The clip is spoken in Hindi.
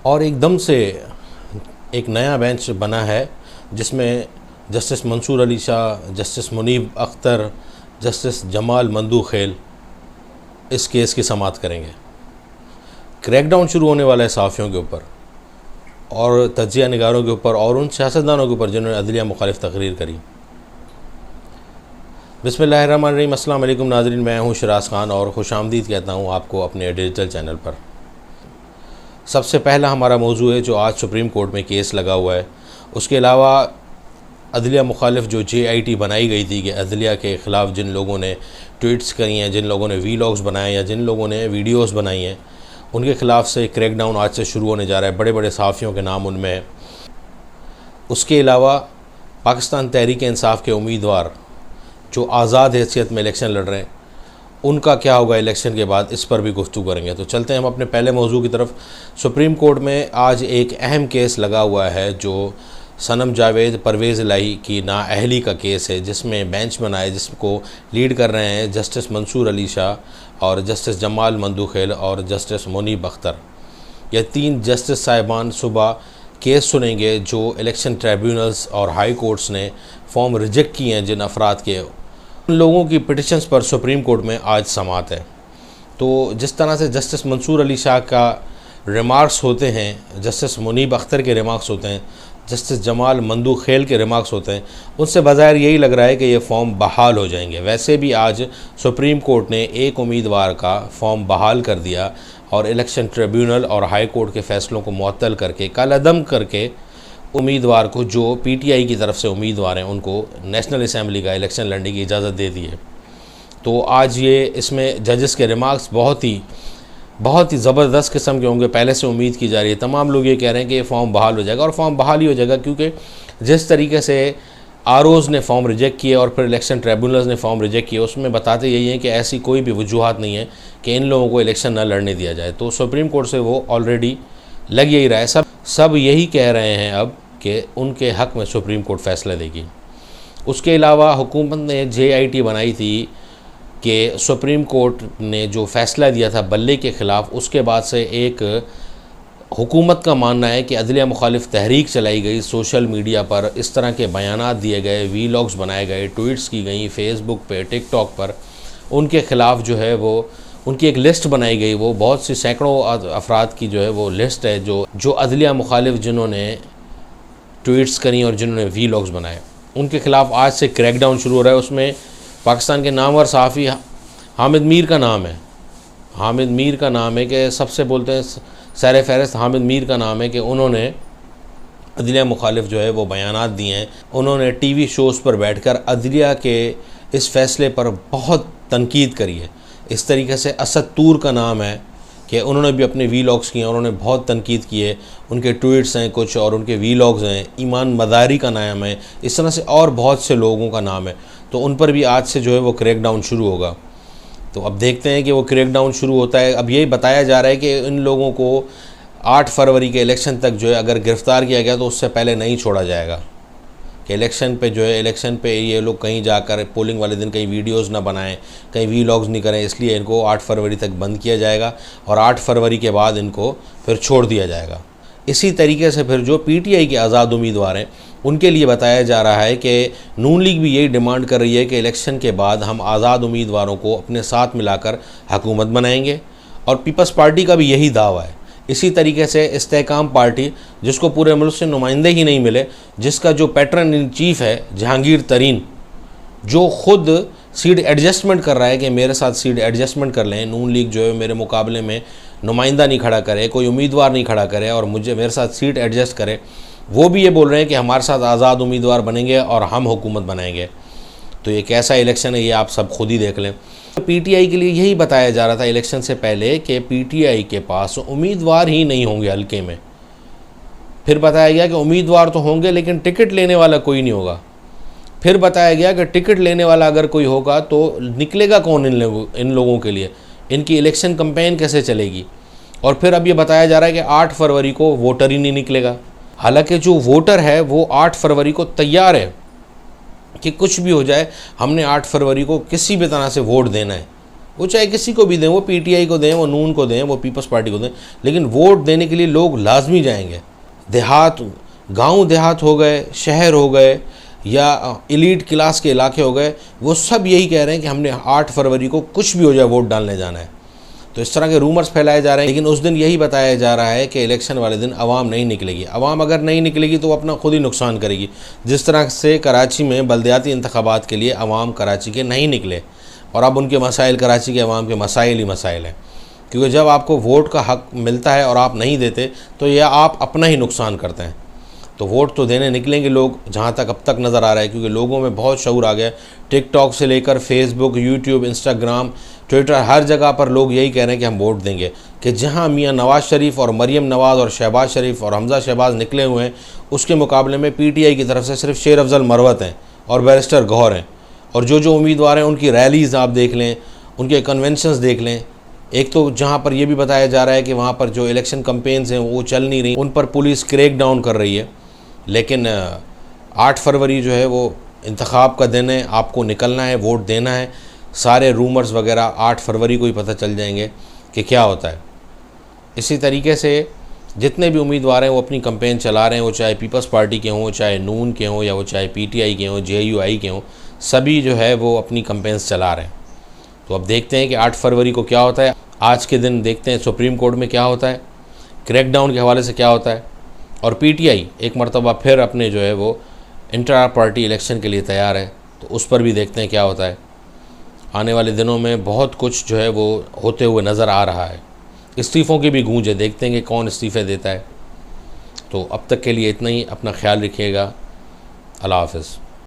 और एकदम से एक नया बेंच बना है जिसमें justice Mansoor Ali Shah, justice Munib Akhtar, justice Jamal Mandokhail इस केस की समाअत करेंगे। क्रैकडाउन शुरू होने वाला है सहाफ़ियों के ऊपर और तज्ज़िया निगारों के ऊपर और उन सियासतदानों के ऊपर जिन्होंने अदलिया मुखालिफ तकरीर करी। बिस्मिल्लाहिर्रहमानिर्रहीम। अस्सलाम वालेकुम नाज़रीन, मैं हूँ शिराज खान और खुशामदीद कहता हूँ आपको अपने डिजिटल चैनल पर। सबसे पहला हमारा मौजू है जो आज सुप्रीम कोर्ट में केस लगा हुआ है। उसके अलावा अदलिया मुखालिफ जो JIT बनाई गई थी कि अदलिया के ख़िलाफ़ जिन लोगों ने ट्वीट्स करी हैं, जिन लोगों ने वीलॉग्स बनाए या जिन लोगों ने वीडियोस बनाई हैं, उनके ख़िलाफ़ से क्रैकडाउन आज से शुरू होने जा रहा है। बड़े बड़े सहाफ़ियों के नाम उनमें हैं। उसके अलावा पाकिस्तान तहरीक इंसाफ के उम्मीदवार जो आज़ाद हैसियत में इलेक्शन लड़ रहे हैं, उनका क्या होगा इलेक्शन के बाद, इस पर भी गुफ्तगू करेंगे। तो चलते हैं हम अपने पहले मौजू की तरफ। सुप्रीम कोर्ट में आज एक अहम केस लगा हुआ है जो सनम जावेद परवेज़ इलाही की नाअहली का केस है, जिसमें बेंच बना है जिसको लीड कर रहे हैं जस्टिस मंसूर अली शाह और जस्टिस जमाल मंदूखेल और जस्टिस मुनीब अख्तर। ये 3 जस्टिस साहिबान सुबह केस सुनेंगे जो इलेक्शन ट्रिब्यूनल्स और हाई कोर्ट्स ने फॉर्म रिजेक्ट किए हैं जिन अफराद के। उन लोगों की पिटिशन्स पर सुप्रीम कोर्ट में आज समाअत है। तो जिस तरह से जस्टिस मंसूर अली शाह का रिमार्क्स होते हैं, जस्टिस मुनीब अख्तर के रिमार्क्स होते हैं, जस्टिस जमाल मंदूखेल के रिमार्क्स होते हैं, उनसे बज़ाहिर यही लग रहा है कि ये फॉर्म बहाल हो जाएंगे। वैसे भी आज सुप्रीम कोर्ट ने एक उम्मीदवार का फॉर्म बहाल कर दिया और इलेक्शन ट्रिब्यूनल और हाई कोर्ट के फ़ैसलों को मुअत्तल करके, कलअदम करके उम्मीदवार को जो PTI की तरफ से उम्मीदवार हैं उनको नेशनल असम्बली का इलेक्शन लड़ने की इजाज़त दे दी है। तो आज ये इसमें जजेस के रिमार्क्स बहुत ही ज़बरदस्त किस्म के होंगे। पहले से उम्मीद की जा रही है, तमाम लोग ये कह रहे हैं कि ये फॉर्म बहाल हो जाएगा और फॉर्म बहाल ही हो जाएगा, क्योंकि जिस तरीके से ROs ने फॉर्म रिजेक्ट किए और फिर इलेक्शन ट्रिब्यूनल्स ने फॉर्म रिजेक्ट किए, उसमें बताते यही हैं कि ऐसी कोई भी वजूहात नहीं है कि इन लोगों को इलेक्शन न लड़ने दिया जाए। तो सुप्रीम कोर्ट से वो ऑलरेडी लग यही रहा है। सब यही कह रहे हैं अब कि उनके हक़ में सुप्रीम कोर्ट फ़ैसला देगी। उसके अलावा हुकूमत ने JIT बनाई थी कि सुप्रीम कोर्ट ने जो फ़ैसला दिया था बल्ले के ख़िलाफ़, उसके बाद से एक हुकूमत का मानना है कि अदलिया मुखालिफ तहरीक चलाई गई, सोशल मीडिया पर इस तरह के बयानात दिए गए, वीलॉग्स बनाए गए, ट्वीट्स की गई फेसबुक पे, टिकटॉक पर, उनके ख़िलाफ़ जो है वो उनकी एक लिस्ट बनाई गई। वो बहुत सी सैकड़ों अफराद की जो है वो लिस्ट है जो अदलिया मुखालिफ जिन्होंने ट्वीट्स करी और जिन्होंने वीलॉग्स बनाए, उनके ख़िलाफ़ आज से क्रैकडाउन शुरू हो रहा है। उसमें पाकिस्तान के नामवर सहाफ़ी हामिद मीर का नाम है। हामिद मीर का नाम है कि सबसे बोलते हैं सर फहरिस्त हामिद मीर का नाम है कि उन्होंने अदलिया मुखालिफ जो है वो बयानात दिए हैं। उन्होंने TV शोज़ पर बैठकर अदलिया के इस फ़ैसले पर बहुत तनकीद करी है। इस तरीके से असद तूर का नाम है कि उन्होंने भी अपने वीलॉग्स किए, उन्होंने बहुत तनकीद की है। उनके ट्वीट्स हैं कुछ और उनके वीलॉग्स हैं। ईमान मदारी का नाम है। इस तरह से और बहुत से लोगों का नाम है। तो उन पर भी आज से जो है वो क्रैकडाउन शुरू होगा। तो अब देखते हैं कि वो क्रैकडाउन शुरू होता है। अब यही बताया जा रहा है कि इन लोगों को 8 फरवरी के इलेक्शन तक जो है अगर गिरफ़्तार किया गया तो उससे पहले नहीं छोड़ा जाएगा। कि इलेक्शन पे जो है इलेक्शन पे ये लोग कहीं जाकर पोलिंग वाले दिन कहीं वीडियोस ना बनाएं, कहीं वीलॉग्स नहीं करें, इसलिए इनको 8 फरवरी तक बंद किया जाएगा और 8 फरवरी के बाद इनको फिर छोड़ दिया जाएगा। इसी तरीके से फिर जो PTI के आज़ाद उम्मीदवार हैं उनके लिए बताया जा रहा है कि नून लीग भी यही डिमांड कर रही है कि इलेक्शन के बाद हम आज़ाद उम्मीदवारों को अपने साथ मिलाकर हुकूमत बनाएंगे और पीपल्स पार्टी का भी यही दावा है। इसी तरीके से इस्तेहकाम पार्टी, जिसको पूरे मुल्क से नुमाइंदे ही नहीं मिले, जिसका जो पैटर्न इन चीफ़ है जहांगीर तरीन, जो ख़ुद सीट एडजस्टमेंट कर रहा है कि मेरे साथ सीट एडजस्टमेंट कर लें, नून लीग जो है मेरे मुकाबले में नुमाइंदा नहीं खड़ा करे, कोई उम्मीदवार नहीं खड़ा करे और मेरे साथ सीट एडजस्ट करे, वो भी ये बोल रहे हैं कि हमारे साथ आज़ाद उम्मीदवार बनेंगे और हम हुकूमत बनाएंगे। तो ये कैसा इलेक्शन है ये आप सब खुद ही देख लें। PTI के लिए यही बताया जा रहा था इलेक्शन से पहले कि PTI के पास उम्मीदवार ही नहीं होंगे हल्के में। फिर बताया गया कि उम्मीदवार तो होंगे लेकिन टिकट लेने वाला कोई नहीं होगा। फिर बताया गया कि टिकट लेने वाला अगर कोई होगा तो निकलेगा कौन इन लोगों के लिए, इनकी इलेक्शन कैंपेन कैसे चलेगी। और फिर अब ये बताया जा रहा है कि 8 फरवरी को वोटर ही नहीं निकलेगा। हालांकि जो वोटर है वो 8 फरवरी को तैयार है कि कुछ भी हो जाए हमने 8 फरवरी को किसी भी तरह से वोट देना है। वो चाहे किसी को भी दें, वो पीटीआई को दें, वो नून को दें, वो पीपल्स पार्टी को दें, लेकिन वोट देने के लिए लोग लाजमी जाएंगे। देहात, गांव देहात हो गए, शहर हो गए या एलीट क्लास के इलाके हो गए, वो सब यही कह रहे हैं कि हमने 8 फरवरी को कुछ भी हो जाए वोट डालने जाना है। तो इस तरह के रूमर्स फैलाए जा रहे हैं, लेकिन उस दिन यही बताया जा रहा है कि इलेक्शन वाले दिन आवाम नहीं निकलेगी। आवाम अगर नहीं निकलेगी तो वो अपना खुद ही नुकसान करेगी। जिस तरह से कराची में बल्दियाती इंतखाबात के लिए आवाम कराची के नहीं निकले और अब उनके मसाइल कराची के अवाम के मसाइल ही मसाइल हैं, क्योंकि जब आपको वोट का हक़ मिलता है और आप नहीं देते तो यह आप अपना ही नुकसान करते हैं। तो वोट तो देने निकलेंगे लोग, जहाँ तक अब तक नज़र आ रहा है, क्योंकि लोगों में बहुत शऊर आ गया। टिकटॉक से लेकर फेसबुक, यूट्यूब, इंस्टाग्राम, ट्विटर, हर जगह पर लोग यही कह रहे हैं कि हम वोट देंगे। कि जहाँ मियाँ नवाज़ शरीफ और मरीम नवाज़ और शहबाज शरीफ और हमज़ा शहबाज निकले हुए हैं, उसके मुकाबले में पीटीआई की तरफ से सिर्फ शेर अफजल मरवत हैं और बैरिस्टर गौहर हैं। और जो उम्मीदवार हैं उनकी रैलीज़ आप देख लें, उनके कन्वेंशंस देख लें। एक तो जहाँ पर यह भी बताया जा रहा है कि वहाँ पर जो इलेक्शन कैंपेन्स हैं वो चल नहीं रही, उन पर पुलिस क्रैक डाउन कर रही है। लेकिन 8 फरवरी जो है वो इंतखाब का दिन है, आपको निकलना है, वोट देना है। सारे रूमर्स वगैरह 8 फरवरी को ही पता चल जाएंगे कि क्या होता है। इसी तरीके से जितने भी उम्मीदवार हैं वो अपनी कैंपेन चला रहे हैं, वो चाहे पीपल्स पार्टी के हों, चाहे नून के हों, या वो चाहे पीटीआई के हों, जेयूआई के हों, सभी जो है वो अपनी कैंपेन्स चला रहे हैं। तो अब देखते हैं कि 8 फरवरी को क्या होता है। आज के दिन देखते हैं सुप्रीम कोर्ट में क्या होता है, क्रैकडाउन के हवाले से क्या होता है। और पीटीआई एक मरतबा फिर अपने जो है वो इंटर पार्टी इलेक्शन के लिए तैयार है, तो उस पर भी देखते हैं क्या होता है। आने वाले दिनों में बहुत कुछ जो है वो होते हुए नज़र आ रहा है। इस्तीफ़ों की भी गूंज है, देखते हैं कि कौन इस्तीफ़े देता है। तो अब तक के लिए इतना ही। अपना ख्याल रखिएगा। अल्लाह हाफ़िज़।